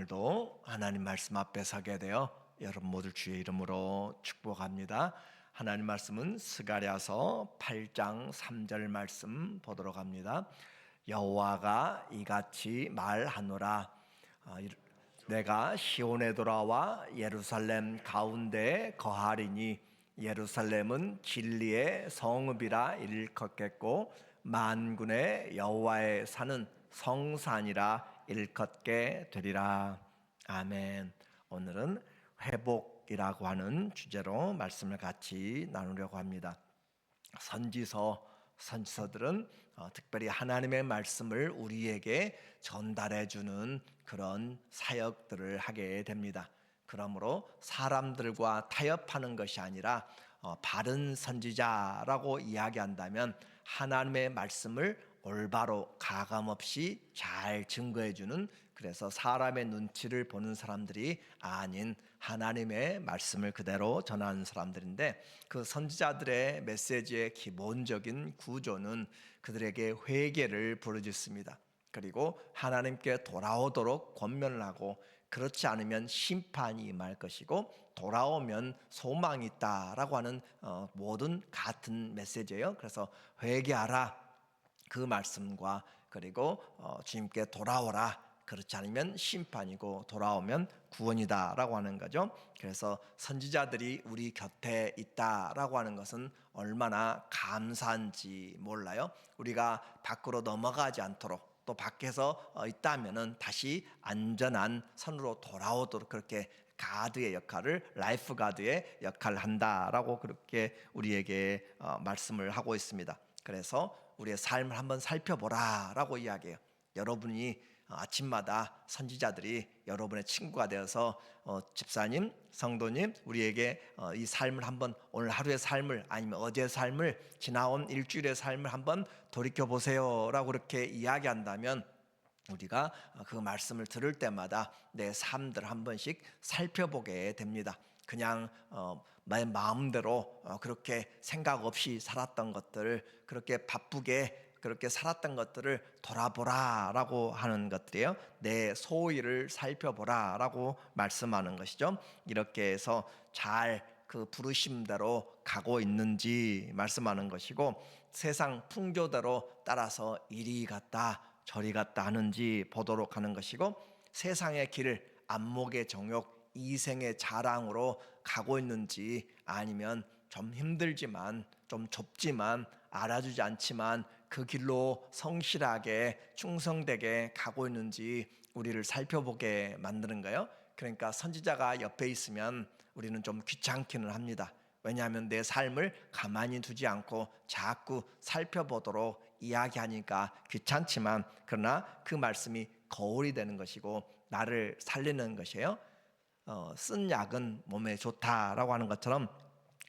오늘도 하나님 말씀 앞에 서게 되어 여러분 모두 주의 이름으로 축복합니다. 하나님 말씀은 스가랴서 8장 3절 말씀 보도록 합니다. 여호와가 이같이 말하노라. 내가 시온에 돌아와 예루살렘 가운데에 거하리니 예루살렘은 진리의 성읍이라 일컫겠고 만군의 여호와의 산은 성산이라 일컫게 되리라. 아멘. 오늘은 회복이라고 하는 주제로 말씀을 같이 나누려고 합니다. 선지서들은 특별히 하나님의 말씀을 우리에게 전달해 주는 그런 사역들을 하게 됩니다. 그러므로 사람들과 타협하는 것이 아니라 바른 선지자라고 이야기한다면 하나님의 말씀을 올바로 가감없이 잘 증거해 주는, 그래서 사람의 눈치를 보는 사람들이 아닌 하나님의 말씀을 그대로 전하는 사람들인데, 그 선지자들의 메시지의 기본적인 구조는 그들에게 회개를 부르짖습니다. 그리고 하나님께 돌아오도록 권면을 하고, 그렇지 않으면 심판이 임할 것이고 돌아오면 소망이 있다라고 하는 모든 같은 메시지예요. 그래서 회개하라, 그 말씀과, 그리고 주님께 돌아오라, 그렇지 않으면 심판이고 돌아오면 구원이다라고 하는 거죠. 그래서 선지자들이 우리 곁에 있다라고 하는 것은 얼마나 감사한지 몰라요. 우리가 밖으로 넘어가지 않도록, 또 밖에서 있다면은 다시 안전한 선으로 돌아오도록 그렇게 가드의 역할을, 라이프 가드의 역할을 한다라고 그렇게 우리에게 말씀을 하고 있습니다. 그래서 우리의 삶을 한번 살펴보라 라고 이야기해요. 여러분이 아침마다 선지자들이 여러분의 친구가 되어서 집사님, 성도님, 우리에게 이 삶을 한번, 오늘 하루의 삶을, 아니면 어제의 삶을, 지나온 일주일의 삶을 한번 돌이켜보세요 라고 그렇게 이야기한다면, 우리가 그 말씀을 들을 때마다 내 삶들을 한 번씩 살펴보게 됩니다. 그냥 내 마음대로 그렇게 생각 없이 살았던 것들, 그렇게 바쁘게 그렇게 살았던 것들을 돌아보라 라고 하는 것들이에요. 내 소위를 살펴보라 라고 말씀하는 것이죠. 이렇게 해서 잘 그 부르심대로 가고 있는지 말씀하는 것이고, 세상 풍조대로 따라서 이리 갔다 저리 갔다 하는지 보도록 하는 것이고, 세상의 길을 안목의 정욕, 이생의 자랑으로 가고 있는지, 아니면 좀 힘들지만, 좀 좁지만, 알아주지 않지만 그 길로 성실하게 충성되게 가고 있는지 우리를 살펴보게 만드는 거예요. 그러니까 선지자가 옆에 있으면 우리는 좀 귀찮기는 합니다. 왜냐하면 내 삶을 가만히 두지 않고 자꾸 살펴보도록 이야기하니까 귀찮지만, 그러나 그 말씀이 거울이 되는 것이고 나를 살리는 것이에요. 쓴 약은 몸에 좋다라고 하는 것처럼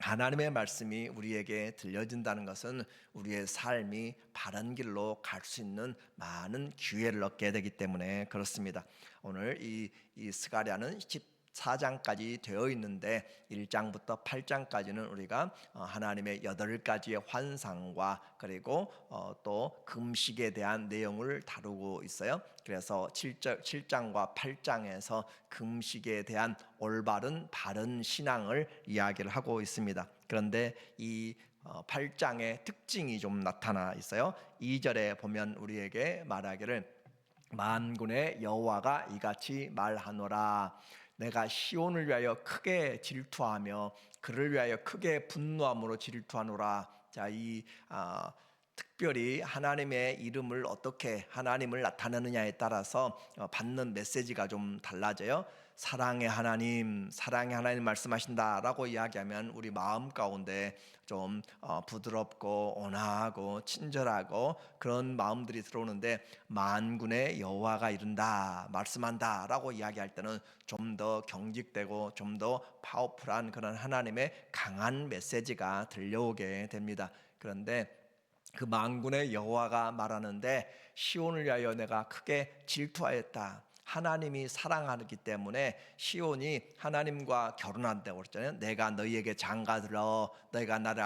하나님의 말씀이 우리에게 들려진다는 것은 우리의 삶이 바른 길로 갈 수 있는 많은 기회를 얻게 되기 때문에 그렇습니다. 오늘 이 스가랴는 14장까지 되어 있는데 1장부터 8장까지는 우리가 하나님의 8가지의 환상과, 그리고 또 금식에 대한 내용을 다루고 있어요. 그래서 7장과 8장에서 금식에 대한 올바른 바른 신앙을 이야기를 하고 있습니다. 그런데 이 8장의 특징이 좀 나타나 있어요. 2절에 보면 우리에게 말하기를, 만군의 여호와가 이같이 말하노라. 내가 시온을 위하여 크게 질투하며 그를 위하여 크게 분노함으로 질투하노라. 자, 특별히 하나님의 이름을 어떻게 하나님을 나타내느냐에 따라서 받는 메시지가 좀 달라져요. 사랑의 하나님 말씀하신다라고 이야기하면 우리 마음 가운데 좀 부드럽고 온화하고 친절하고 그런 마음들이 들어오는데, 만군의 여호와가 이른다, 말씀한다라고 이야기할 때는 좀 더 경직되고 좀 더 파워풀한 그런 하나님의 강한 메시지가 들려오게 됩니다. 그런데 그 만군의 여호와가 말하는데, 시온을 위하여 내가 크게 질투하였다. 하나님이 사랑하기 때문에 시온이 하나님과 결혼한다고 그랬잖아요. 내가 너희에게 장가들어 너희가 나를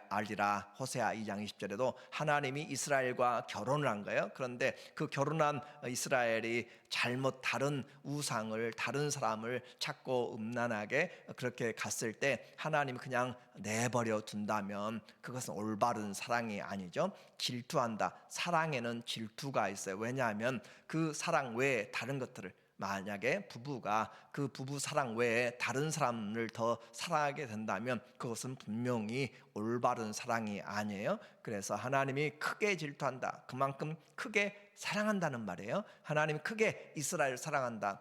알리라. 호세아 2장 20절에도 하나님이 이스라엘과 결혼을 한 거예요. 그런데 그 결혼한 이스라엘이 잘못 다른 우상을 다른 사람을 찾고 음란하게 그렇게 갔을 때 하나님이 그냥 내버려 둔다면 그것은 올바른 사랑이 아니죠. 질투한다. 사랑에는 질투가 있어요. 왜냐하면 그 사랑 외에 다른 것들을 만약에 부부가 그 부부 사랑 외에 다른 사람을 더 사랑하게 된다면 그것은 분명히 올바른 사랑이 아니에요. 그래서 하나님이 크게 질투한다. 그만큼 크게 사랑한다는 말이에요. 하나님이 크게 이스라엘을 사랑한다.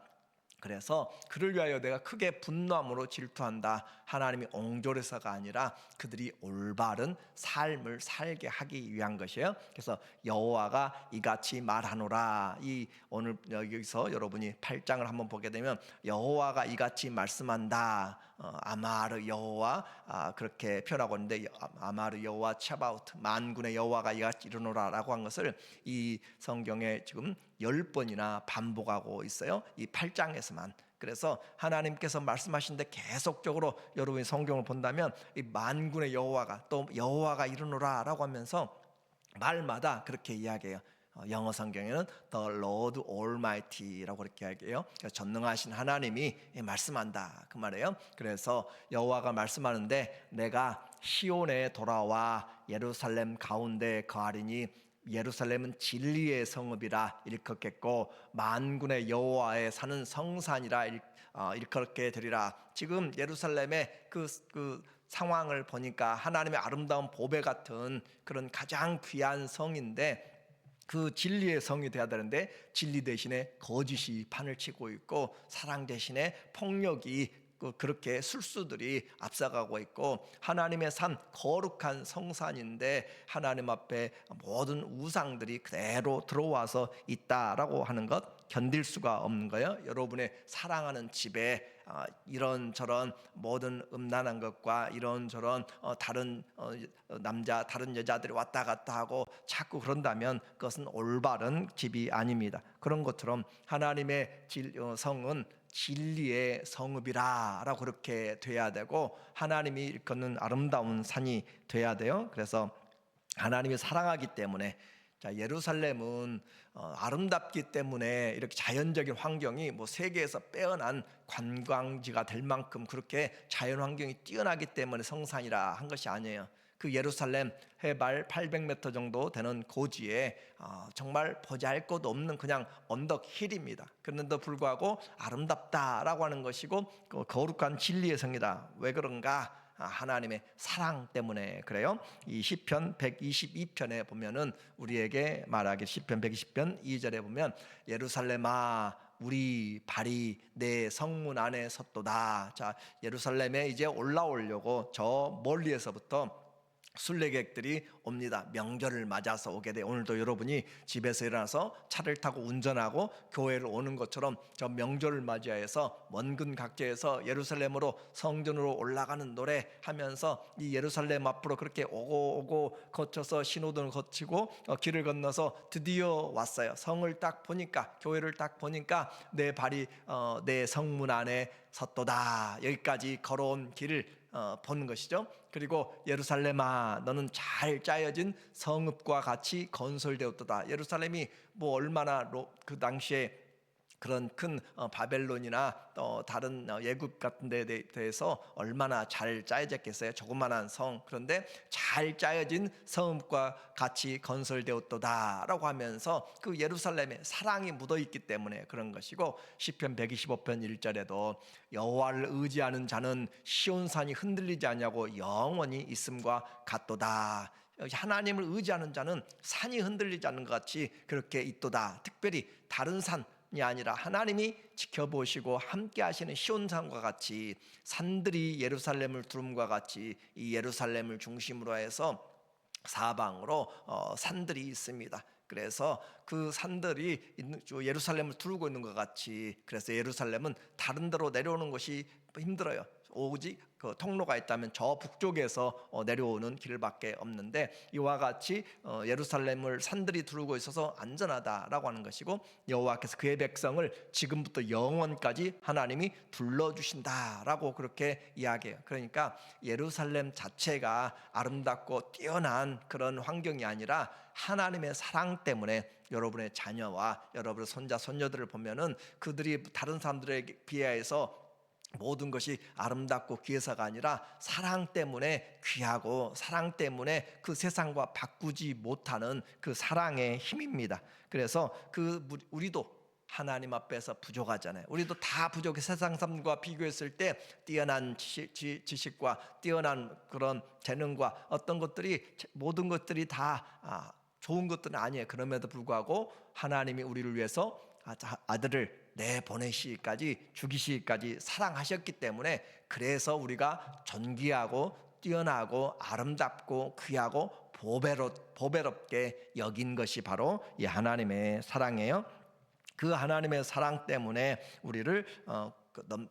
그래서 그를 위하여 내가 크게 분노함으로 질투한다. 하나님이 옹졸해서가 아니라 그들이 올바른 삶을 살게 하기 위한 것이에요. 그래서 여호와가 이같이 말하노라. 이 오늘 여기서 여러분이 8장을 한번 보게 되면 여호와가 이같이 말씀한다. 아마르 여호와 그렇게 표현하고 있는데 아마르 여호와 차바우트 만군의 여호와가 이같이 이르노라라고 한 것을 이 성경에 지금 10번이나 반복하고 있어요. 이 8장에서만. 그래서 하나님께서 말씀하시는데 계속적으로 여러분이 성경을 본다면 이 만군의 여호와가 또 여호와가 이르노라라고 하면서 말마다 그렇게 이야기해요. 영어 성경에는 The Lord Almighty라고 그렇게 이야기해요. 전능하신 하나님이 말씀한다 그 말이에요. 그래서 여호와가 말씀하는데 내가 시온에 돌아와 예루살렘 가운데 거하리니 예루살렘은 진리의 성읍이라 일컫겠고 만군의 여호와의 사는 성산이라 일컫게 되리라. 지금 예루살렘의 그 상황을 보니까 하나님의 아름다운 보배 같은 그런 가장 귀한 성인데 그 진리의 성이 되어야 되는데 진리 대신에 거짓이 판을 치고 있고 사랑 대신에 폭력이 그렇게 술수들이 앞서가고 있고 하나님의 산 거룩한 성산인데 하나님 앞에 모든 우상들이 그대로 들어와서 있다라고 하는 것 견딜 수가 없는 거예요. 여러분의 사랑하는 집에 이런저런 모든 음란한 것과 이런저런 다른 남자 다른 여자들이 왔다 갔다 하고 자꾸 그런다면 그것은 올바른 집이 아닙니다. 그런 것처럼 하나님의 성은 진리의 성읍이라 라고 그렇게 돼야 되고 하나님이 일컫는 아름다운 산이 돼야 돼요. 그래서 하나님이 사랑하기 때문에 예루살렘은 아름답기 때문에 이렇게 자연적인 환경이 뭐 세계에서 빼어난 관광지가 될 만큼 그렇게 자연 환경이 뛰어나기 때문에 성산이라 한 것이 아니에요. 그 예루살렘 해발 800m 정도 되는 고지에 정말 보잘것 없는 그냥 언덕 힐입니다. 그런데도 불구하고 아름답다라고 하는 것이고 거룩한 진리의 성이다. 왜 그런가? 하나님의 사랑 때문에 그래요. 이 시편 122편에 보면은 우리에게 말하기 시편 120편 2절에 보면 예루살렘아 우리 발이 내 성문 안에 섰도다. 자, 예루살렘에 이제 올라오려고 저 멀리에서부터 순례객들이 옵니다. 명절을 맞아서 오게 돼. 오늘도 여러분이 집에서 일어나서 차를 타고 운전하고 교회를 오는 것처럼 저 명절을 맞이해서 먼근 각지에서 예루살렘으로 성전으로 올라가는 노래 하면서 이 예루살렘 앞으로 그렇게 오고 거쳐서 신호등을 거치고 길을 건너서 드디어 왔어요. 성을 딱 보니까 교회를 딱 보니까 내 발이 내 성문 안에 섰도다. 여기까지 걸어온 길을 보는 것이죠. 그리고 예루살렘아 너는 잘 짜여진 성읍과 같이 건설되었도다. 예루살렘이 뭐 얼마나 그 당시에 그런 큰 바벨론이나 또 다른 예굽 같은 데에 대해서 얼마나 잘 짜여졌겠어요. 조그만한 성. 그런데 잘 짜여진 성읍과 같이 건설되었도다 라고 하면서 그 예루살렘에 사랑이 묻어있기 때문에 그런 것이고 시편 125편 1절에도 여호와를 의지하는 자는 시온산이 흔들리지 않냐고 영원히 있음과 같도다. 하나님을 의지하는 자는 산이 흔들리지 않는 것 같이 그렇게 있도다. 특별히 다른 산이 아니라 하나님이 지켜보시고 함께 하시는 시온산과 같이 산들이 예루살렘을 두름과 같이 이 예루살렘을 중심으로 해서 사방으로 산들이 있습니다. 그래서 그 산들이 예루살렘을 두르고 있는 것 같이 그래서 예루살렘은 다른 데로 내려오는 것이 힘들어요. 오직 그 통로가 있다면 저 북쪽에서 내려오는 길밖에 없는데, 이와 같이 예루살렘을 산들이 두르고 있어서 안전하다라고 하는 것이고, 여호와께서 그의 백성을 지금부터 영원까지 하나님이 둘러주신다라고 그렇게 이야기해요. 그러니까 예루살렘 자체가 아름답고 뛰어난 그런 환경이 아니라 하나님의 사랑 때문에 여러분의 자녀와 여러분의 손자 손녀들을 보면은 그들이 다른 사람들에 비해서 모든 것이 아름답고 귀해서가 아니라 사랑 때문에 귀하고, 사랑 때문에 그 세상과 바꾸지 못하는 그 사랑의 힘입니다. 그래서 우리도 하나님 앞에서 부족하잖아요. 우리도 다 부족해. 세상 사람과 비교했을 때 뛰어난 지식과 뛰어난 그런 재능과 어떤 것들이, 모든 것들이 다 좋은 것들은 아니에요. 그럼에도 불구하고 하나님이 우리를 위해서 아들을 내보내시기까지, 죽이시기까지 사랑하셨기 때문에, 그래서 우리가 존귀하고 뛰어나고 아름답고 귀하고 보배롭게 여긴 것이 바로 이 하나님의 사랑이에요. 그 하나님의 사랑 때문에 우리를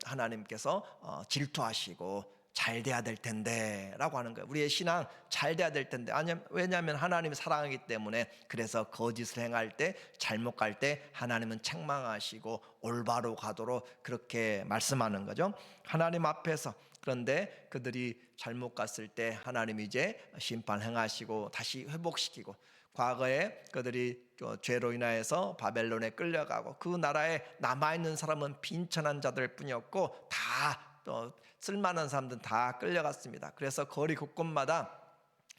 하나님께서 질투하시고 잘 돼야 될 텐데 라고 하는 거예요. 우리의 신앙 잘 돼야 될 텐데. 왜냐하면 하나님이 사랑하기 때문에. 그래서 거짓을 행할 때, 잘못 갈 때 하나님은 책망하시고 올바로 가도록 그렇게 말씀하는 거죠. 하나님 앞에서. 그런데 그들이 잘못 갔을 때 하나님이 이제 심판 행하시고 다시 회복시키고, 과거에 그들이 죄로 인하여서 바벨론에 끌려가고 그 나라에 남아있는 사람은 빈천한 자들 뿐이었고, 다 쓸만한 사람들은 다 끌려갔습니다. 그래서 거리 곳곳마다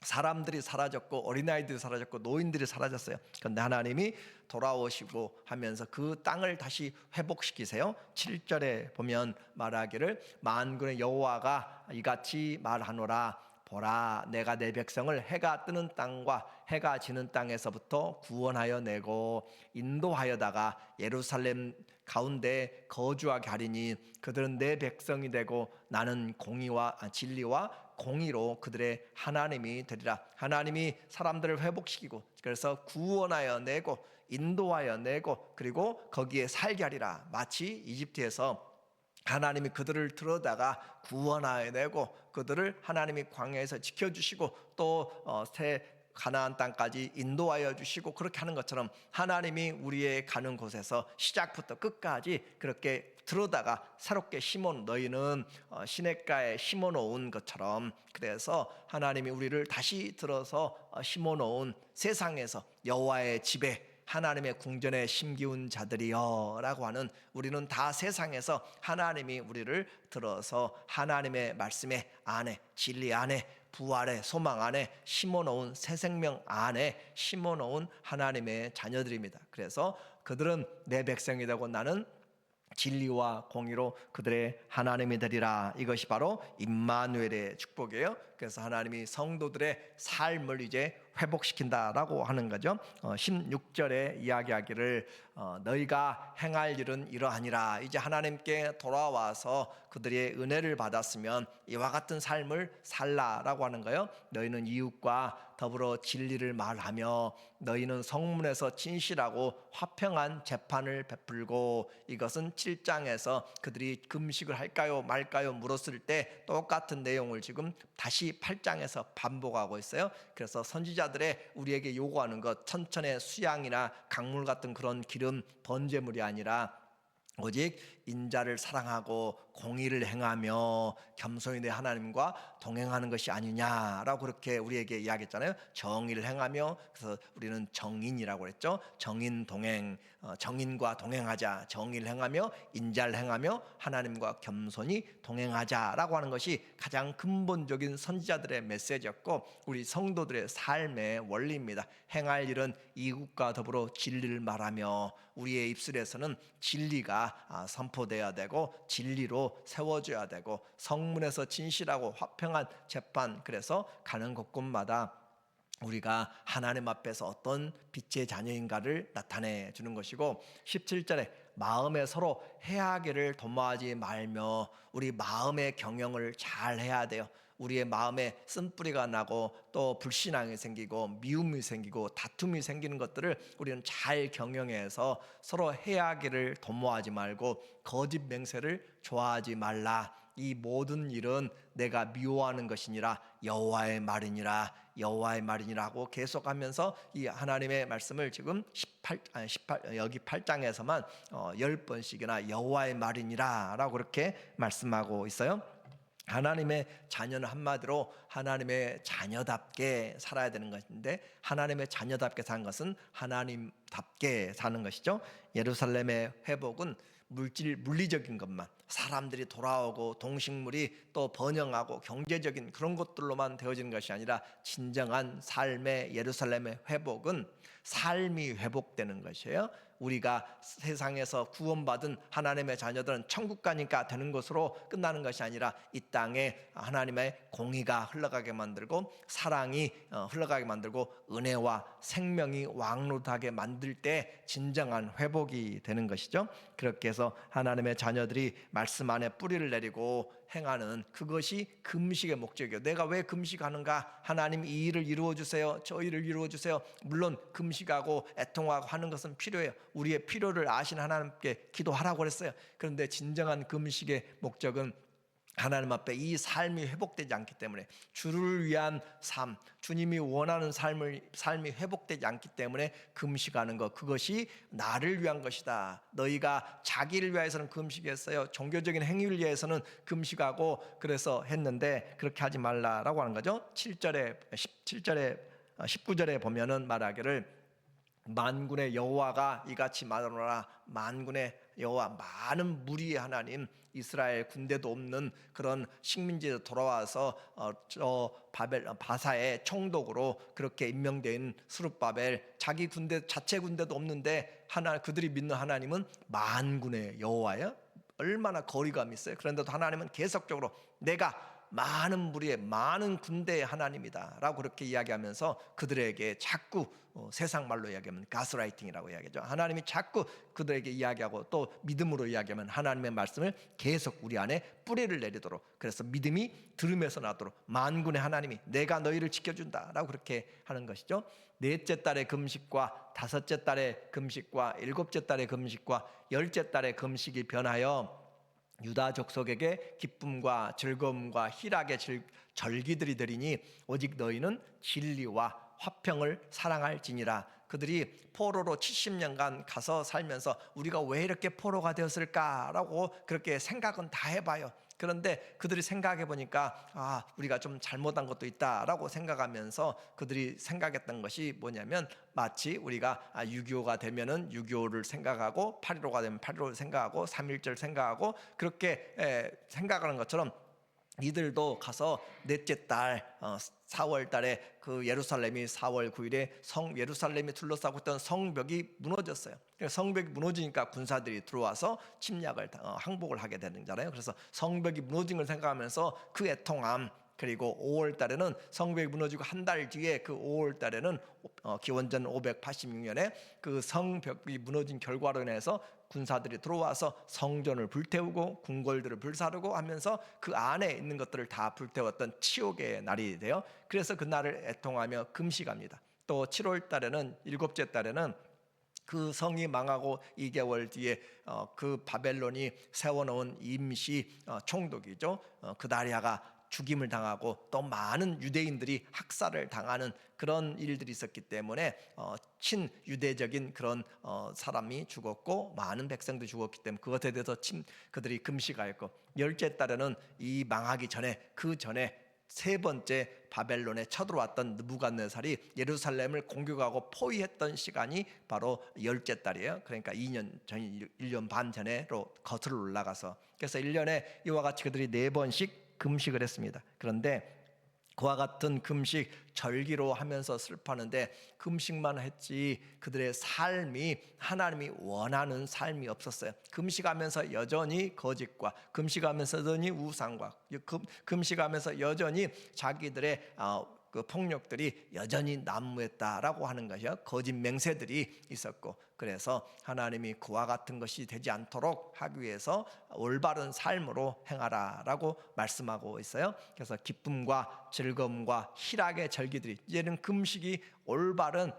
사람들이 사라졌고, 어린아이들이 사라졌고, 노인들이 사라졌어요. 그런데 하나님이 돌아오시고 하면서 그 땅을 다시 회복시키세요. 7절에 보면 말하기를, 만군의 여호와가 이같이 말하노라. 보라, 내가 내 백성을 해가 뜨는 땅과 해가 지는 땅에서부터 구원하여 내고 인도하여다가 예루살렘 가운데 거주하게 하리니, 그들은 내 백성이 되고 나는 진리와 공의로 그들의 하나님이 되리라. 하나님이 사람들을 회복시키고, 그래서 구원하여 내고 인도하여 내고, 그리고 거기에 살게 하리라. 마치 이집트에서 하나님이 그들을 들어다가 구원하여 내고, 그들을 하나님이 광야에서 지켜주시고 또 새 가나안 땅까지 인도하여 주시고, 그렇게 하는 것처럼 하나님이 우리의 가는 곳에서 시작부터 끝까지 그렇게 들어다가 새롭게 너희는 시냇가에 심어놓은 것처럼, 그래서 하나님이 우리를 다시 들어서 심어놓은 세상에서 여호와의 집에, 하나님의 궁전에 심기운 자들이여 라고 하는, 우리는 다 세상에서 하나님이 우리를 들어서 하나님의 말씀의 안에, 진리 안에, 부활의 소망 안에 심어놓은, 새 생명 안에 심어놓은 하나님의 자녀들입니다. 그래서 그들은 내 백성이 되고 나는 진리와 공의로 그들의 하나님이 되리라. 이것이 바로 임마누엘의 축복이에요. 그래서 하나님이 성도들의 삶을 이제 회복시킨다라고 하는 거죠. 16절에 이야기하기를 너희가 행할 일은 이러하니라. 이제 하나님께 돌아와서 그들의 은혜를 받았으면 이와 같은 삶을 살라라고 하는 거예요. 너희는 이웃과 더불어 진리를 말하며 너희는 성문에서 진실하고 화평한 재판을 베풀고. 이것은 7장에서 그들이 금식을 할까요 말까요 물었을 때 똑같은 내용을 지금 다시 8장에서 반복하고 있어요. 그래서 선지자들의 우리에게 요구하는 것, 천천의 수양이나 강물 같은 그런 기름 번제물이 아니라 오직 인자를 사랑하고 공의를 행하며 겸손히 내 하나님과 동행하는 것이 아니냐라고 그렇게 우리에게 이야기했잖아요. 정의를 행하며, 그래서 우리는 정인이라고 그랬죠. 정인 동행, 정인과 동행하자. 정의를 행하며 인자를 행하며 하나님과 겸손히 동행하자라고 하는 것이 가장 근본적인 선지자들의 메시지였고, 우리 성도들의 삶의 원리입니다. 행할 일은 이웃과 더불어 진리를 말하며, 우리의 입술에서는 진리가 선포되어야 되고 진리로 세워져야 되고, 성문에서 진실하고 화평한 재판. 그래서 가는 곳곳마다 우리가 하나님 앞에서 어떤 빛의 자녀인가를 나타내 주는 것이고, 17절에 마음에 서로 해하기를 도모하지 말며, 우리 마음의 경영을 잘 해야 돼요. 우리의 마음에 쓴뿌리가 나고 또 불신앙이 생기고 미움이 생기고 다툼이 생기는 것들을 우리는 잘 경영해서 서로 해하기를 도모하지 말고 거짓 맹세를 좋아하지 말라. 이 모든 일은 내가 미워하는 것이니라 여호와의 말이니라 여호와의 말이니라고 계속하면서 이 하나님의 말씀을 지금 18 여기 8장에서만 10번씩이나 여호와의 말이니라라고 그렇게 말씀하고 있어요. 하나님의 자녀는 한마디로 하나님의 자녀답게 살아야 되는 것인데, 하나님의 자녀답게 사는 것은 하나님답게 사는 것이죠. 예루살렘의 회복은 물리적인 것만, 사람들이 돌아오고 동식물이 또 번영하고 경제적인 그런 것들로만 되어지는 것이 아니라, 진정한 삶의 예루살렘의 회복은 삶이 회복되는 것이에요. 우리가 세상에서 구원받은 하나님의 자녀들은 천국 가니까 되는 것으로 끝나는 것이 아니라, 이 땅에 하나님의 공의가 흘러가게 만들고 사랑이 흘러가게 만들고 은혜와 생명이 왕노하게 만들 때 진정한 회복이 되는 것이죠. 그렇게 해서 하나님의 자녀들이 말씀 안에 뿌리를 내리고 행하는 그것이 금식의 목적이에요. 내가 왜 금식하는가? 하나님 이 일을 이루어 주세요, 저 일을 이루어 주세요. 물론 금식하고 애통하고 하는 것은 필요해요. 우리의 필요를 아신 하나님께 기도하라고 그랬어요. 그런데 진정한 금식의 목적은 하나님 앞에 이 삶이 회복되지 않기 때문에, 주를 위한 삶, 주님이 원하는 삶이 회복되지 않기 때문에 금식하는 것, 그것이 나를 위한 것이다. 너희가 자기를 위해서는 금식했어요, 종교적인 행위를 위해서는 금식하고 그래서 했는데 그렇게 하지 말라라고 하는 거죠. 19절에 보면은 말하기를, 만군의 여호와가 이같이 말하노라. 만군의 여호와, 많은 무리의 하나님, 이스라엘 군대도 없는 그런 식민지에서 돌아와서 바사의 총독으로 그렇게 임명된 스룹바벨, 자기 군대, 자체 군대도 없는데 그들이 믿는 하나님은 만군의 여호와예요. 얼마나 거리감이 있어요. 그런데도 하나님은 계속적으로 내가 많은 무리의 많은 군대의 하나님이다 라고 그렇게 이야기하면서 그들에게 자꾸, 세상 말로 이야기하면 가스라이팅이라고 이야기하죠. 하나님이 자꾸 그들에게 이야기하고 또 믿음으로 이야기하면 하나님의 말씀을 계속 우리 안에 뿌리를 내리도록, 그래서 믿음이 들음에서 나도록, 만군의 하나님이 내가 너희를 지켜준다 라고 그렇게 하는 것이죠. 넷째 달의 금식과 다섯째 달의 금식과 일곱째 달의 금식과 열째 달의 금식이 변하여 유다 족속에게 기쁨과 즐거움과 희락의 절기들이 되리니, 오직 너희는 진리와 화평을 사랑할지니라. 그들이 포로로 70년간 가서 살면서 우리가 왜 이렇게 포로가 되었을까라고 그렇게 생각은 다 해봐요. 그런데 그들이 생각해 보니까 우리가 좀 잘못한 것도 있다라고 생각하면서 그들이 생각했던 것이 뭐냐면, 마치 우리가 6.25가 되면은 6.25를 생각하고 8.15가 되면 8.15를 생각하고 3.1절 생각하고 그렇게 생각하는 것처럼, 이들도 가서 넷째 달 4월 달에 그 예루살렘이 4월 9일에 예루살렘이 둘러싸고 있던 성벽이 무너졌어요. 성벽이 무너지니까 군사들이 들어와서 침략을 항복을 하게 되는 거잖아요. 그래서 성벽이 무너진 걸 생각하면서 그 애통함, 그리고 5월 달에는 성벽이 무너지고 한 달 뒤에 그 5월 달에는 기원전 586년에 그 성벽이 무너진 결과로 인해서 군사들이 들어와서 성전을 불태우고 궁궐들을 불사르고 하면서 그 안에 있는 것들을 다 불태웠던 치욕의 날이 돼요. 그래서 그 날을 애통하며 금식합니다. 또 7월 달에는, 일곱째 달에는 그 성이 망하고 2개월 뒤에 그 바벨론이 세워놓은 임시 총독이죠, 그다리아가 죽임을 당하고 또 많은 유대인들이 학살을 당하는 그런 일들이 있었기 때문에 친유대적인 그런 사람이 죽었고 많은 백성들이 죽었기 때문에 그것에 대해서 그들이 금식하였고, 열째 달에는 이 망하기 전에, 그 전에 세 번째 바벨론에 쳐들어왔던 느부갓네살이 예루살렘을 공격하고 포위했던 시간이 바로 열째 달이에요. 그러니까 2년 전, 1년 반 전에로 거슬러 올라가서, 그래서 1년에 이와 같이 그들이 4번씩 금식을 했습니다. 그런데 그와 같은 금식, 절기로 하면서 슬퍼하는데 금식만 했지 그들의 삶이 하나님이 원하는 삶이 없었어요. 금식하면서 여전히 거짓과, 금식하면서 여전히 우상과, 금식하면서 여전히 자기들의 그 폭력들이 여전히 난무했다라고 하는 것이요, 거짓 맹세들이 있었고, 그래서 하나님이 그와 같은 것이 되지 않도록 하기 위해서 올바른 삶으로 행하라라고 말씀하고 있어요. 그래서 기쁨과 즐거움과 희락의 절기들이, 이제는 금식이 올바른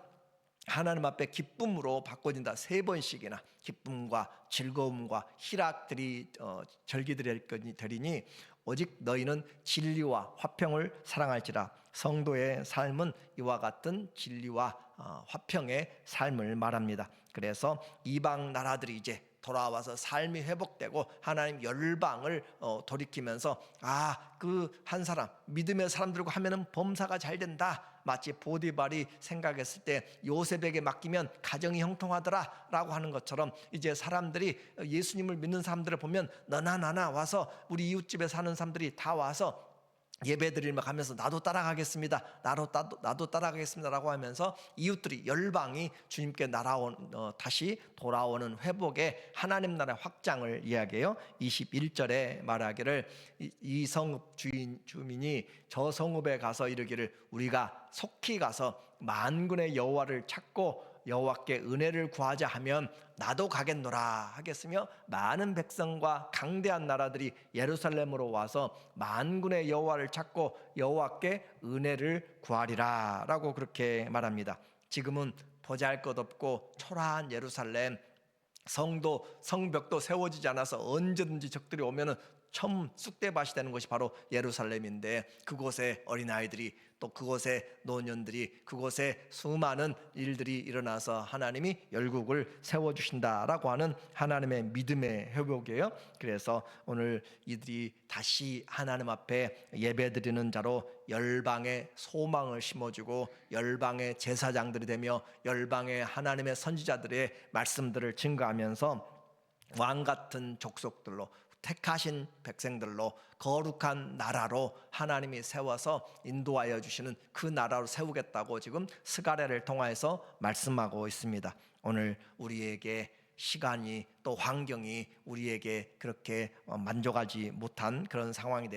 하나님 앞에 기쁨으로 바꿔진다. 3번씩이나 기쁨과 즐거움과 희락들이 절기들이 되리니 오직 너희는 진리와 화평을 사랑할지라. 성도의 삶은 이와 같은 진리와 화평의 삶을 말합니다. 그래서 이방 나라들이 이제 돌아와서 삶이 회복되고 하나님 열방을 돌이키면서 그 한 사람 믿음의 사람들과 하면은 범사가 잘 된다. 마치 보디발이 생각했을 때 요셉에게 맡기면 가정이 형통하더라 라고 하는 것처럼 이제 사람들이 예수님을 믿는 사람들을 보면 너나 나나 와서 우리 이웃집에 사는 사람들이 다 와서 예배드리며 가면서 나도 따라가겠습니다. 나도 따라가겠습니다라고 하면서 이웃들이 열방이 주님께 다시 돌아오는 회복의 하나님 나라의 확장을 이야기해요. 21절에 말하기를 이 성읍 주민이 저 성읍에 가서 이르기를 우리가 속히 가서 만군의 여호와를 찾고 여호와께 은혜를 구하자 하면 나도 가겠노라 하겠으며 많은 백성과 강대한 나라들이 예루살렘으로 와서 만군의 여호와를 찾고 여호와께 은혜를 구하리라 라고 그렇게 말합니다. 지금은 보잘것없고 초라한 예루살렘, 성벽도 세워지지 않아서 언제든지 적들이 오면은 처음 쑥대밭이 되는 것이 바로 예루살렘인데 그곳에 어린아이들이 또 그곳에 노년들이 그곳에 수많은 일들이 일어나서 하나님이 열국을 세워주신다라고 하는 하나님의 믿음의 회복이에요. 그래서 오늘 이들이 다시 하나님 앞에 예배드리는 자로 열방의 소망을 심어주고 열방의 제사장들이 되며 열방의 하나님의 선지자들의 말씀들을 증거하면서 왕같은 족속들로 택하신 백성들로 거룩한 나라로 하나님이 세워서 인도하여 주시는 그 나라로 세우겠다고 지금 스가랴를 통하여서 말씀하고 있습니다. 오늘 우리에게 시간이 또 환경이 우리에게 그렇게 만족하지 못한 그런 상황이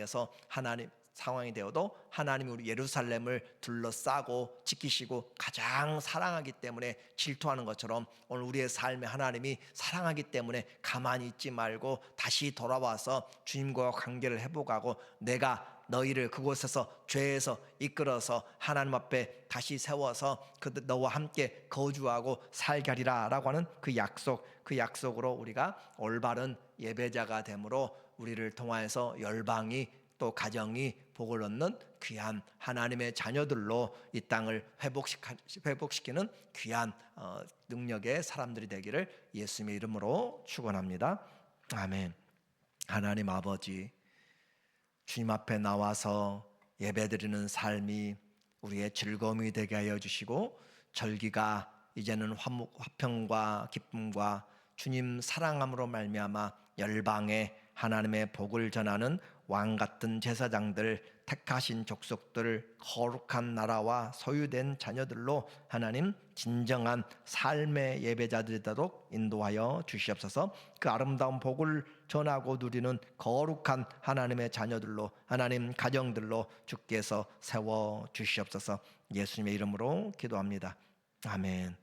되어도 하나님이 우리 예루살렘을 둘러싸고 지키시고 가장 사랑하기 때문에 질투하는 것처럼 오늘 우리의 삶에 하나님이 사랑하기 때문에 가만히 있지 말고 다시 돌아와서 주님과 관계를 회복하고 내가 너희를 그곳에서 죄에서 이끌어서 하나님 앞에 다시 세워서 너와 함께 거주하고 살게 하리라 라고 하는 그 약속으로 우리가 올바른 예배자가 되므로 우리를 통하여서 열방이 또 가정이 복을 얻는 귀한 하나님의 자녀들로 이 땅을 회복시키는 귀한 능력의 사람들이 되기를 예수님의 이름으로 축원합니다. 아멘. 하나님 아버지, 주님 앞에 나와서 예배드리는 삶이 우리의 즐거움이 되게 하여 주시고 절기가 이제는 화평과 기쁨과 주님 사랑함으로 말미암아 열방에 하나님의 복을 전하는 왕같은 제사장들, 택하신 족속들, 거룩한 나라와 소유된 자녀들로 하나님 진정한 삶의 예배자들이 되도록 인도하여 주시옵소서. 그 아름다운 복을 전하고 누리는 거룩한 하나님의 자녀들로 하나님 가정들로 주께서 세워 주시옵소서. 예수님의 이름으로 기도합니다. 아멘.